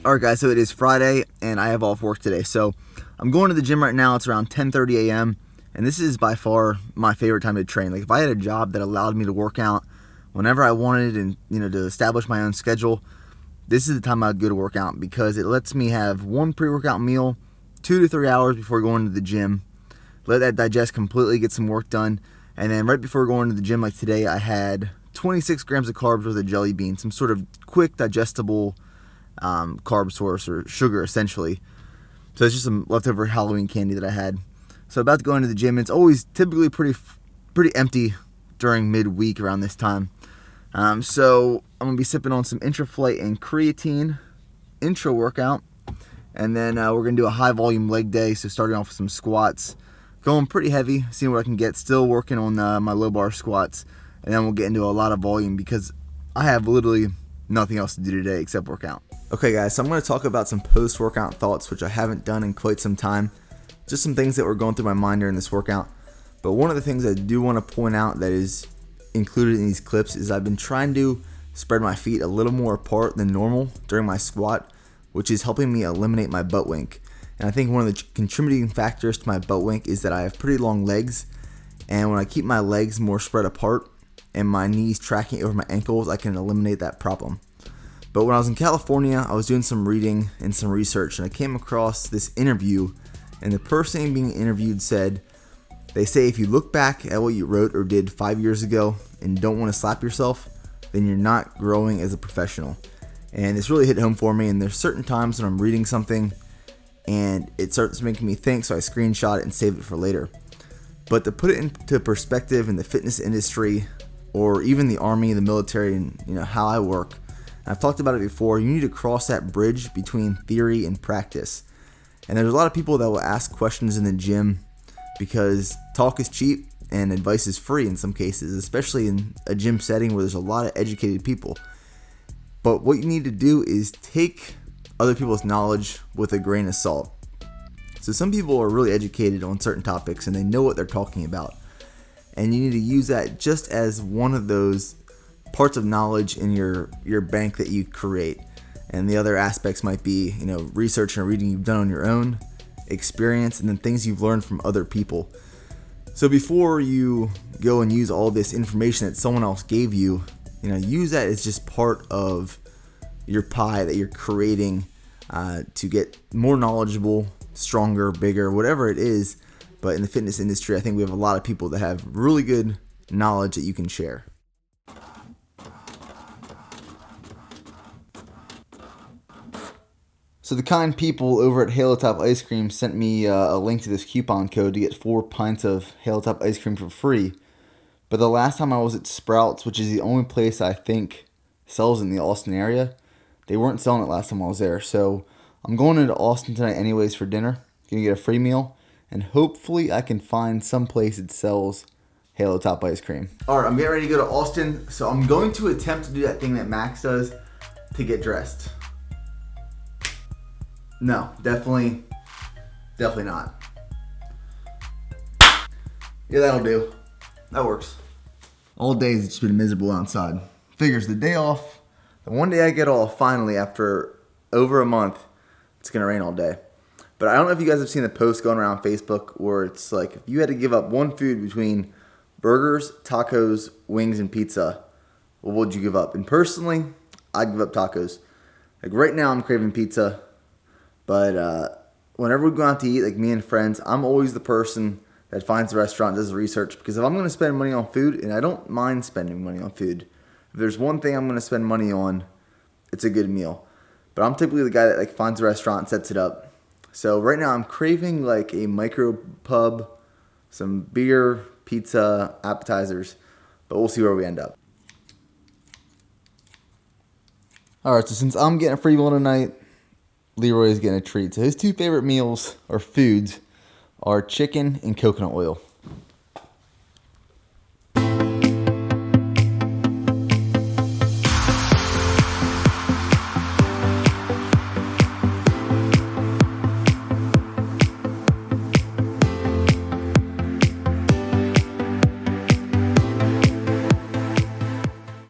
Alright guys, so it is Friday and I have off work today. So I'm going to the gym right now. It's around 10:30 a.m. and this is by far my favorite time to train. Like if I had a job that allowed me to work out whenever I wanted and to establish my own schedule, this is the time I'd go to work out because it lets me have one pre-workout meal 2 to 3 hours before going to the gym. Let that digest completely, get some work done, and then right before going to the gym like today I had 26 grams of carbs with a jelly bean, some sort of quick digestible carb source or sugar essentially. So it's just some leftover Halloween candy that I had. So about to go into the gym. It's always typically pretty empty during midweek around this time. So I'm gonna be sipping on some Intraflight and creatine intro workout, and then we're gonna do a high volume leg day. So starting off with some squats, going pretty heavy, seeing what I can get. Still working on my low bar squats, and then we'll get into a lot of volume because I have literally nothing else to do today except work out. Okay guys, so I'm going to talk about some post-workout thoughts which I haven't done in quite some time. Just some things that were going through my mind during this workout. But one of the things I do want to point out that is included in these clips is I've been trying to spread my feet a little more apart than normal during my squat, which is helping me eliminate my butt wink. And I think one of the contributing factors to my butt wink is that I have pretty long legs, and when I keep my legs more spread apart and my knees tracking over my ankles, I can eliminate that problem. But when I was in California, I was doing some reading and some research, and I came across this interview, and the person being interviewed said, they say if you look back at what you wrote or did 5 years ago and don't want to slap yourself, then you're not growing as a professional. And this really hit home for me, and there's certain times when I'm reading something and it starts making me think, so I screenshot it and save it for later. But to put it into perspective in the fitness industry or even the army, the military, and how I work, I've talked about it before, you need to cross that bridge between theory and practice. And there's a lot of people that will ask questions in the gym because talk is cheap and advice is free in some cases, especially in a gym setting where there's a lot of educated people. But what you need to do is take other people's knowledge with a grain of salt. So some people are really educated on certain topics and they know what they're talking about. And you need to use that just as one of those parts of knowledge in your bank that you create. And the other aspects might be research and reading you've done on your own, experience, and then things you've learned from other people. So before you go and use all this information that someone else gave you, use that as just part of your pie that you're creating to get more knowledgeable, stronger, bigger, whatever it is. But in the fitness industry, I think we have a lot of people that have really good knowledge that you can share. So the kind people over at Halo Top Ice Cream sent me a link to this coupon code to get 4 pints of Halo Top Ice Cream for free. But the last time I was at Sprouts, which is the only place I think sells in the Austin area, they weren't selling it last time I was there. So I'm going into Austin tonight anyways for dinner. Gonna get a free meal, and hopefully I can find some place that sells Halo Top Ice Cream. Alright, I'm getting ready to go to Austin, so I'm going to attempt to do that thing that Max does to get dressed. No, definitely not. Yeah, that'll do. That works. All days it's been miserable outside. Figures the day off, the one day I get off finally after over a month, it's gonna rain all day. But I don't know if you guys have seen the post going around Facebook where it's like if you had to give up one food between burgers, tacos, wings, and pizza, what would you give up? And personally, I'd give up tacos. Like right now I'm craving pizza. But whenever we go out to eat, like me and friends, I'm always the person that finds the restaurant, does the research. Because if I'm going to spend money on food, and I don't mind spending money on food, if there's one thing I'm going to spend money on, it's a good meal. But I'm typically the guy that finds the restaurant and sets it up. So right now I'm craving like a micro pub, some beer, pizza, appetizers. But we'll see where we end up. Alright, so since I'm getting a free meal tonight, Leroy is getting a treat. So his 2 favorite meals or foods are chicken and coconut oil.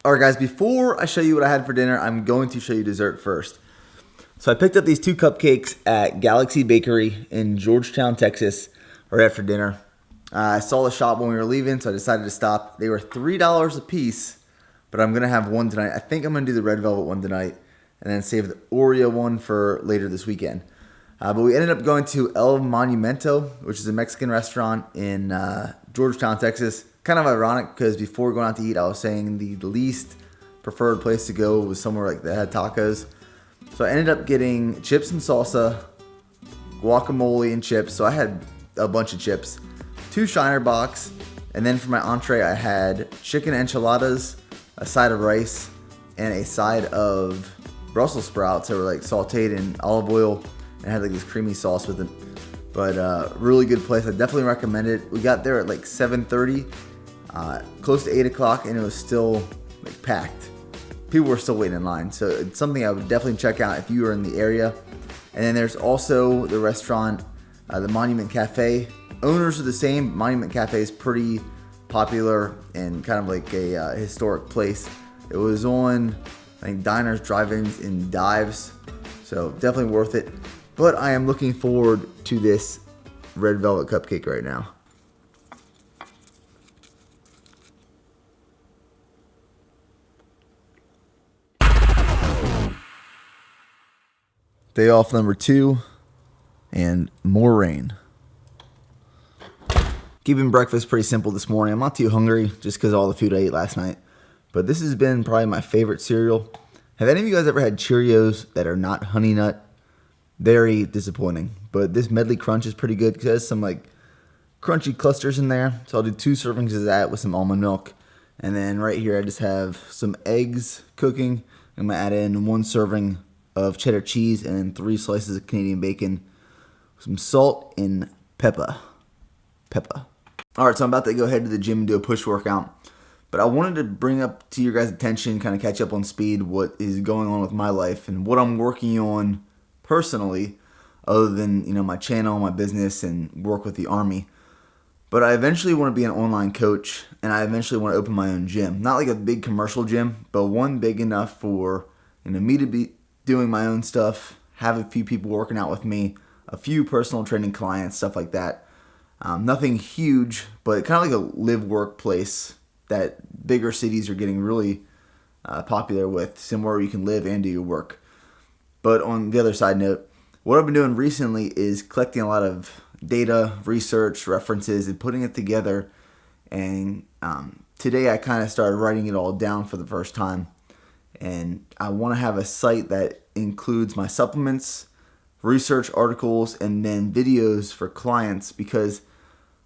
Alright guys, before I show you what I had for dinner, I'm going to show you dessert first. So I picked up these 2 cupcakes at Galaxy Bakery in Georgetown, Texas, right after dinner. I saw the shop when we were leaving, so I decided to stop. They were $3 a piece, but I'm going to have one tonight. I think I'm going to do the red velvet one tonight and then save the Oreo one for later this weekend. But we ended up going to El Monumento, which is a Mexican restaurant in Georgetown, Texas. Kind of ironic because before going out to eat, I was saying the least preferred place to go was somewhere like that had tacos. So I ended up getting chips and salsa, guacamole and chips. So I had a bunch of chips, 2 Shiner Box, and then for my entree I had chicken enchiladas, a side of rice, and a side of Brussels sprouts that were like sauteed in olive oil and had like this creamy sauce with it. But really good place. I definitely recommend it. We got there at like 7:30, close to 8 o'clock, and it was still like packed. People were still waiting in line, so it's something I would definitely check out if you are in the area. And then there's also the restaurant, the Monument Cafe. Owners are the same. Monument Cafe is pretty popular and kind of like a historic place. It was on, I think, diners, drive-ins, and dives, so definitely worth it. But I am looking forward to this red velvet cupcake right now. Day off number 2, and more rain. Keeping breakfast pretty simple this morning. I'm not too hungry just because of all the food I ate last night. But this has been probably my favorite cereal. Have any of you guys ever had Cheerios that are not Honey Nut? Very disappointing. But this Medley Crunch is pretty good because it has some like crunchy clusters in there. So I'll do 2 servings of that with some almond milk. And then right here I just have some eggs cooking. I'm going to add in 1 serving of cheddar cheese and then 3 slices of Canadian bacon, some salt and pepper. Alright, so I'm about to go ahead to the gym and do a push workout, but I wanted to bring up to your guys' attention, kind of catch up on speed, what is going on with my life and what I'm working on personally, other than, my channel, my business, and work with the Army. But I eventually want to be an online coach, and I eventually want to open my own gym. Not like a big commercial gym, but one big enough for me to be doing my own stuff, have a few people working out with me, a few personal training clients, stuff like that. Nothing huge, but kind of like a live work place that bigger cities are getting really popular with, somewhere where you can live and do your work. But on the other side note, what I've been doing recently is collecting a lot of data, research, references, and putting it together. And today I kind of started writing it all down for the first time. And I want to have a site that includes my supplements, research articles, and then videos for clients, because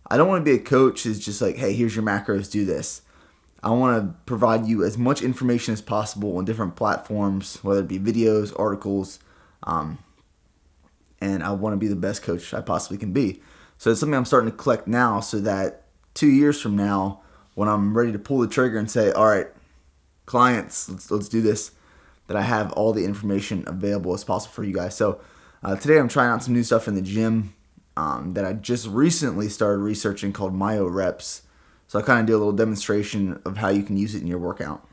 I don't want to be a coach who's just like, hey, here's your macros, do this. I want to provide you as much information as possible on different platforms, whether it be videos, articles, and I want to be the best coach I possibly can be. So it's something I'm starting to collect now so that 2 years from now, when I'm ready to pull the trigger and say, all right, clients, let's do this, that I have all the information available as possible for you guys. So today I'm trying out some new stuff in the gym that I just recently started researching called Myo Reps. So I kind of do a little demonstration of how you can use it in your workout.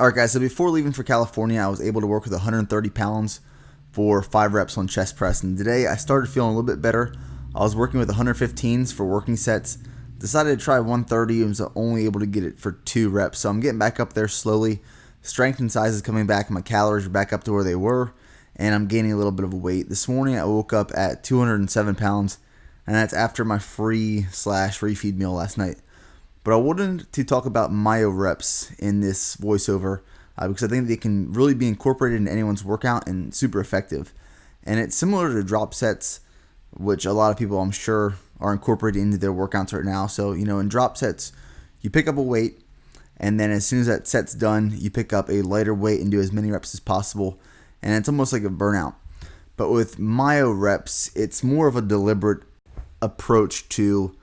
Alright guys, so before leaving for California, I was able to work with 130 pounds for 5 reps on chest press. And today I started feeling a little bit better. I was working with 115s for working sets. Decided to try 130 and was only able to get it for 2 reps. So I'm getting back up there slowly. Strength and size is coming back. My calories are back up to where they were. And I'm gaining a little bit of weight. This morning I woke up at 207 pounds. And that's after my free/refeed meal last night. But I wanted to talk about Myo Reps in this voiceover because I think they can really be incorporated in anyone's workout and super effective. And it's similar to drop sets, which a lot of people I'm sure are incorporated into their workouts right now. So, in drop sets, you pick up a weight, and then as soon as that set's done, you pick up a lighter weight and do as many reps as possible. And it's almost like a burnout. But with Myo Reps, it's more of a deliberate approach to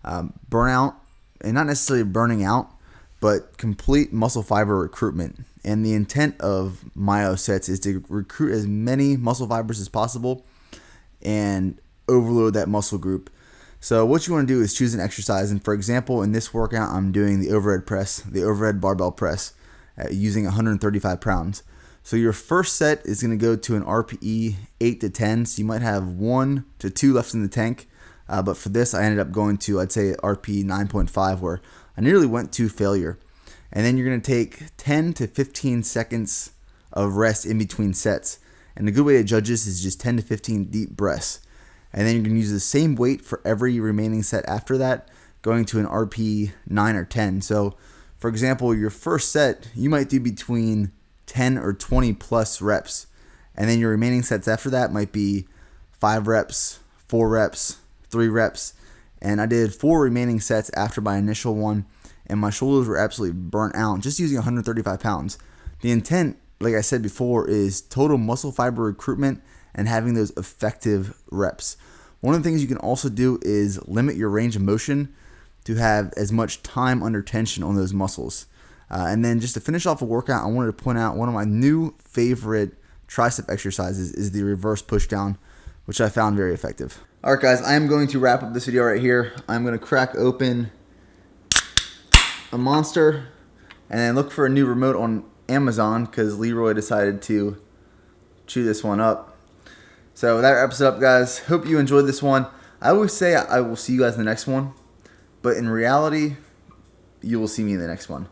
burnout, and not necessarily burning out, but complete muscle fiber recruitment. And the intent of myo sets is to recruit as many muscle fibers as possible and overload that muscle group. So what you want to do is choose an exercise. And for example, in this workout, I'm doing the overhead press, the overhead barbell press, using 135 pounds. So your first set is going to go to an RPE 8 to 10. So you might have 1 to 2 left in the tank. But for this, I ended up going to, I'd say, RPE 9.5, where I nearly went to failure. And then you're going to take 10 to 15 seconds of rest in between sets. And a good way to judge this is just 10 to 15 deep breaths. And then you're going to use the same weight for every remaining set after that, going to an RPE 9 or 10. So, for example, your first set, you might do between 10 or 20 plus reps. And then your remaining sets after that might be 5 reps, 4 reps, 3 reps. And I did 4 remaining sets after my initial one, and my shoulders were absolutely burnt out just using 135 pounds. The intent, like I said before, is total muscle fiber recruitment and having those effective reps. One of the things you can also do is limit your range of motion to have as much time under tension on those muscles. And then just to finish off a workout, I wanted to point out one of my new favorite tricep exercises is the reverse pushdown, which I found very effective. All right, guys, I am going to wrap up this video right here. I'm going to crack open a Monster and then look for a new remote on Amazon because Leroy decided to chew this one up. So that wraps it up, guys. Hope you enjoyed this one. I always say I will see you guys in the next one, but in reality, you will see me in the next one.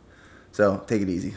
So take it easy.